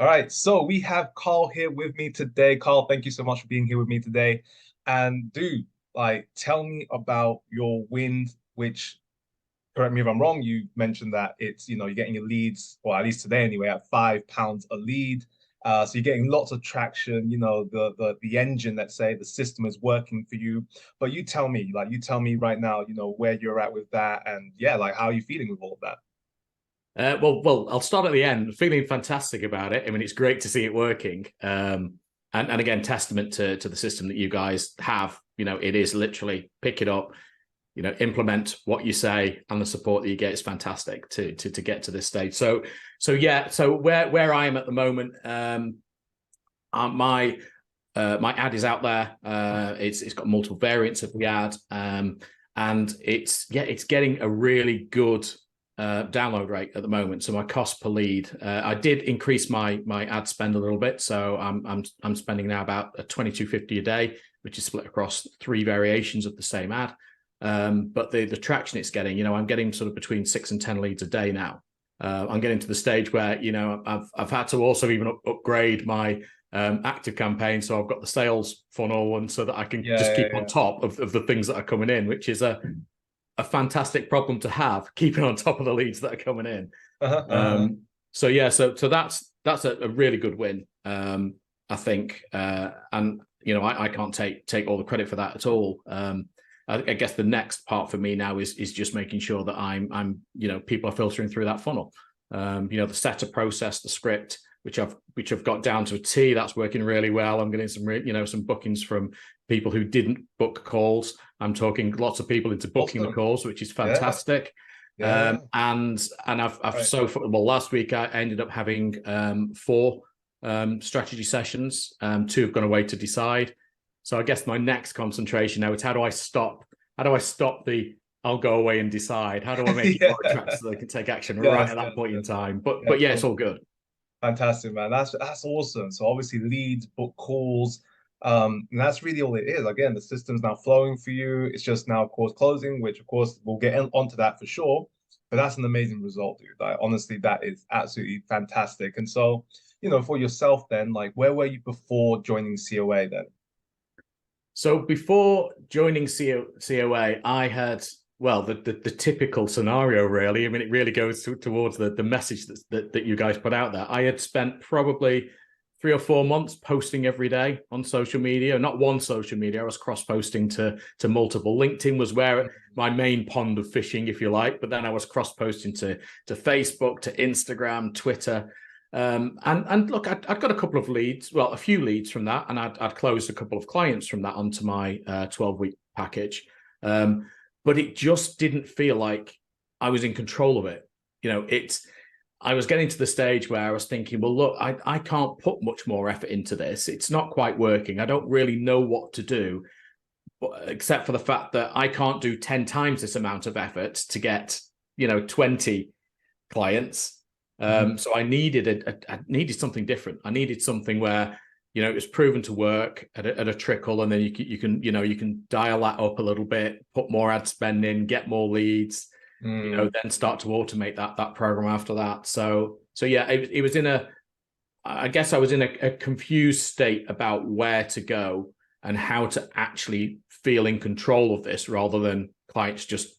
All right, so we have Carl here with me today. Carl, thank you so much for being here with me today. And dude, like, tell me about your win, which, correct me if I'm wrong, you mentioned that you're getting your leads, or at least today anyway, at £5 a lead. So you're getting lots of traction, the engine, let's say, the system is working for you. But you tell me right now, where you're at with that, and yeah, like how are you feeling with all of that? Well, I'll start at the end. Feeling fantastic about it. I mean, it's great to see it working. And again, testament to the system that you guys have. It is literally pick it up, implement what you say, and the support that you get is fantastic to get to this stage. So yeah. So where I am at the moment, my ad is out there. It's got multiple variants of the ad, and it's getting a really good download rate at the moment. So my cost per lead, I did increase my ad spend a little bit. So I'm spending now about $22.50 a day, which is split across 3 variations of the same ad. But the traction it's getting, I'm getting sort of between 6 and 10 leads a day now. I'm getting to the stage where I've had to also even upgrade my active campaign, so I've got the sales funnel, and so that I can Yeah, just yeah, keep on yeah. top of the things that are coming in, which is a fantastic problem to have, keeping on top of the leads that are coming in. Uh-huh, uh-huh. So yeah, so that's a really good win, I think, and I can't take all the credit for that at all. I guess the next part for me now is just making sure that I'm people are filtering through that funnel. The setup process, the script, which I've got down to a T. That's working really well. I'm getting some bookings from people who didn't book calls. I'm talking lots of people into booking the Awesome. calls, which is Yeah, fantastic. yeah. And I've Right. so well, last week I ended up having 4 strategy sessions. 2 have gone away to decide. So I guess my next concentration now is how do I stop the I'll go away and decide? How do I make it Yeah. more attractive so they can take action right Yes, at that yes, point in yes. time? But Yeah, yeah, it's all good. fantastic, man. That's awesome. So obviously leads, book calls, and that's really all it is. Again, the system's now flowing for you. It's just now, of course, closing, which of course we'll onto that for sure. But that's an amazing result, dude. Like honestly, that is absolutely fantastic. And so, for yourself then, like where were you before joining COA then? So before joining COA, I had, well, the typical scenario, really. I mean, it really goes towards the message that you guys put out there. I had spent probably 3 or 4 months posting every day on social media, not one social media. I was cross-posting to multiple. LinkedIn was where my main pond of fishing, if you like, but then I was cross-posting to Facebook, to Instagram, Twitter. And look, I'd got a couple of leads, well, a few leads from that, and I'd closed a couple of clients from that onto my 12-week package. But it just didn't feel like I was in control of it. I was getting to the stage where I was thinking, well, look, I can't put much more effort into this. It's not quite working. I don't really know what to do, except for the fact that I can't do 10 times this amount of effort to get, 20 clients. Mhm. So I needed something different. I needed something where it was proven to work at a trickle, and then you can dial that up a little bit, put more ad spend in, get more leads, Mm. then start to automate that program after that. So yeah, it was I guess I was in a confused state about where to go and how to actually feel in control of this rather than clients just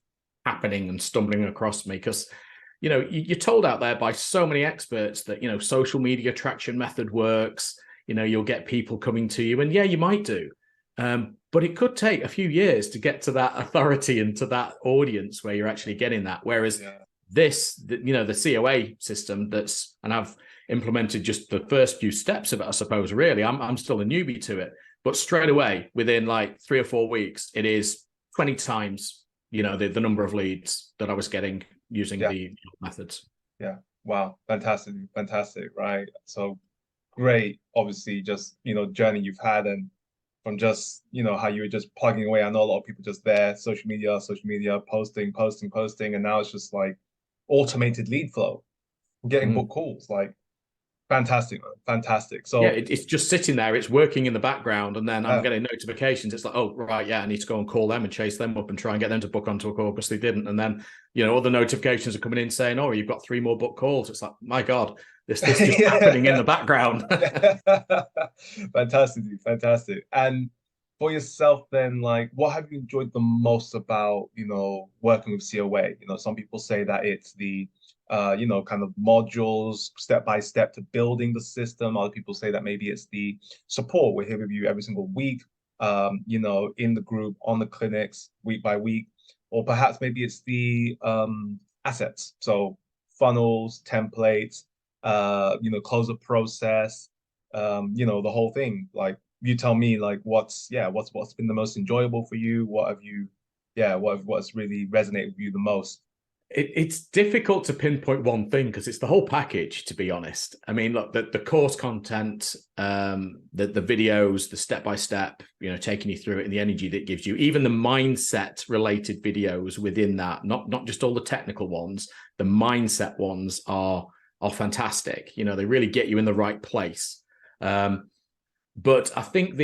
happening and stumbling across me. Because you're told out there by so many experts that social media traction method works. You'll get people coming to you, and yeah, you might do, but it could take a few years to get to that authority and to that audience where you're actually getting that. Whereas Yeah. the COA system and I've implemented just the first few steps of it, I suppose. Really, I'm still a newbie to it, but straight away within like 3 or 4 weeks, it is 20 times the number of leads that I was getting using Yeah. the methods. Yeah. Wow. Fantastic. Fantastic. Right. So great, obviously, just, journey you've had and from just, how you were just plugging away. I know a lot of people just there, social media, posting, posting, posting. And now it's just like automated lead flow, getting book Mm. calls. Like fantastic, man. Fantastic. Yeah, So it's just sitting there. It's working in the background, and then I'm yeah, getting notifications. It's like, oh, right, yeah, I need to go and call them and chase them up and try and get them to book onto a call because they didn't. And then, other notifications are coming in saying, oh, you've got 3 more book calls. It's like, my God, This just happening in the background. Fantastic, dude, fantastic. And for yourself, then, like, what have you enjoyed the most about, working with COA? Some people say that it's the, kind of modules, step by step to building the system. Other people say that maybe it's the support. We're here with you every single week, in the group, on the clinics, week by week. Or perhaps maybe it's the assets. So funnels, templates, close the process, the whole thing. Like you tell me, like what's been the most enjoyable for you? What have you, what's really resonated with you the most? It's difficult to pinpoint one thing because it's the whole package, to be honest. I mean, look, the course content, the videos, the step by step, taking you through it, and the energy that gives you, even the mindset related videos within that, not just all the technical ones, the mindset ones are fantastic. They really get you in the right place. But I think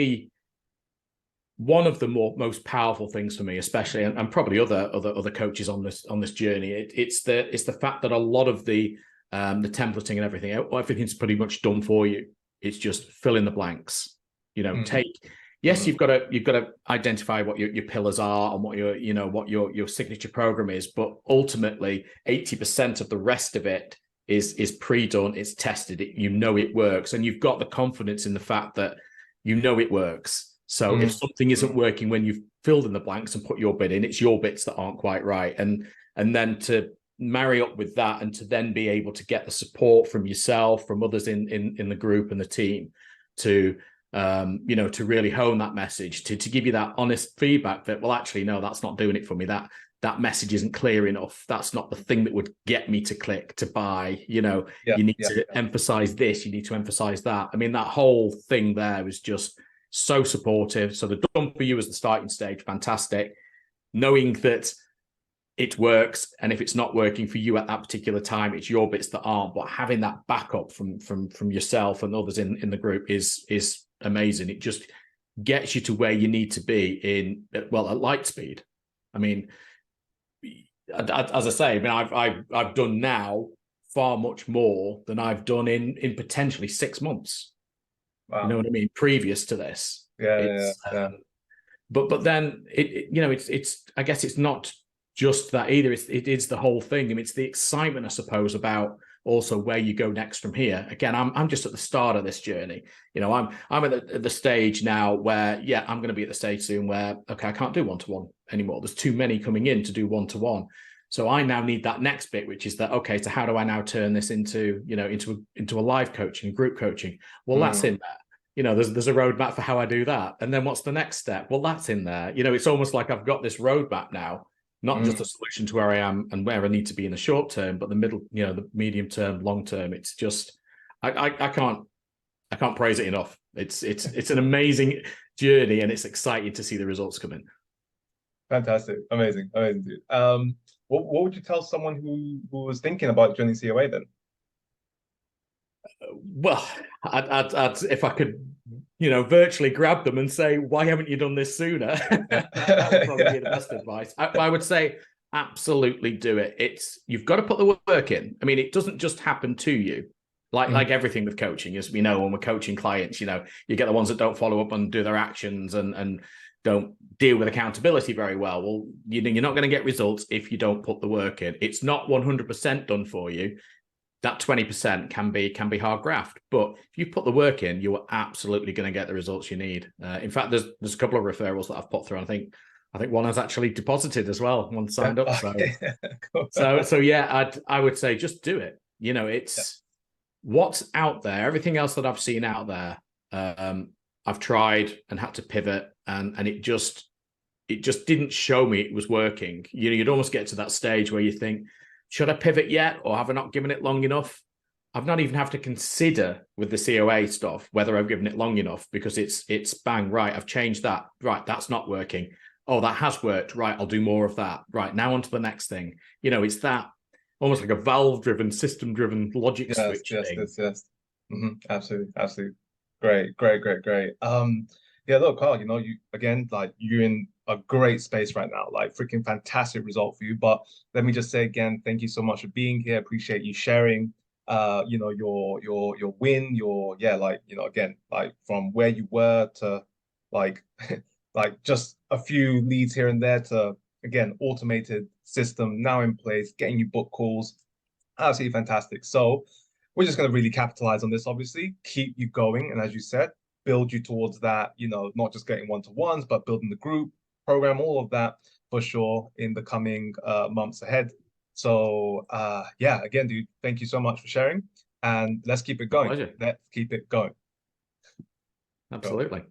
one of the most powerful things for me, especially, and probably other coaches on this journey, it's the fact that a lot of the templating and everything's pretty much done for you. It's just fill in the blanks. You've got to identify what your pillars are and what your signature program is, but ultimately 80% of the rest of it is pre-done, it's tested, it works, and you've got the confidence in the fact that it works. So if something isn't working when you've filled in the blanks and put your bit in, it's your bits that aren't quite right. And then to marry up with that and to then be able to get the support from yourself, from others in the group and the team to really hone that message, to give you that honest feedback that, well, actually, no, that's not doing it for me. That message isn't clear enough. That's not the thing that would get me to click, to buy. You need to emphasize this, you need to emphasize that. I mean, that whole thing there was just so supportive. So the done for you as the starting stage, fantastic. Knowing that it works, and if it's not working for you at that particular time, it's your bits that aren't. But having that backup from yourself and others in the group is amazing. It just gets you to where you need to be at light speed. I mean, as I say, I've done now far much more than I've done in potentially 6 months. Wow. You know what I mean? Previous to this, yeah. But then it's I guess it's not just that either. It is the whole thing. I mean, it's the excitement, I suppose, about also where you go next from here. Again, I'm just at the start of this journey. I'm at the stage now where I'm going to be at the stage soon where I can't do one-to-one anymore. There's too many coming in to do one-to-one. So I now need that next bit, which is that, okay, so how do I now turn this into a live coaching, group coaching? Well, that's in there. There's a roadmap for how I do that. And then what's the next step? Well, that's in there. It's almost like I've got this roadmap now, not just a solution to where I am and where I need to be in the short term, but the middle, the medium term, long term. It's just, I can't praise it enough. It's an amazing journey, and it's exciting to see the results come in. Fantastic. Amazing, dude. What would you tell someone who was thinking about joining COA then? Well, I'd if I could, virtually grab them and say, why haven't you done this sooner? That would probably be the best advice. I would say, absolutely do it. You've got to put the work in. I mean, it doesn't just happen to you. Like everything with coaching, as we know, when we're coaching clients, you get the ones that don't follow up and do their actions and don't deal with accountability very well. Well, you're not going to get results if you don't put the work in. It's not 100% done for you. That 20% can be hard graft, but if you put the work in, you are absolutely going to get the results you need. In fact, there's a couple of referrals that I've put through. And I think one has actually deposited as well. One signed up. So, cool. I would say just do it. It's what's out there. Everything else that I've seen out there, I've tried and had to pivot, and it just didn't show me it was working. You'd almost get to that stage where you think, should I pivot yet, or have I not given it long enough? I've not even have to consider with the COA stuff whether I've given it long enough, because it's bang, right, I've changed that. Right, that's not working. Oh, that has worked. Right, I'll do more of that. Right, now on to the next thing. It's that almost like a valve-driven, system-driven logic switch thing. Yes. Absolutely. Great. Look, Karl, you again, like, you're in a great space right now, like freaking fantastic result for you. But let me just say again, thank you so much for being here. Appreciate you sharing. you know, your win, your yeah, like, you know, again, like from where you were to like like just a few leads here and there to again, automated system now in place, getting you book calls. Absolutely fantastic. So we're just going to really capitalize on this, obviously, keep you going. And as you said, build you towards that, you know, not just getting one-to-ones, but building the group program, all of that for sure in the coming months ahead. So yeah, again, dude, thank you so much for sharing. And let's keep it My going. pleasure. Let's keep it going. Cool. Absolutely.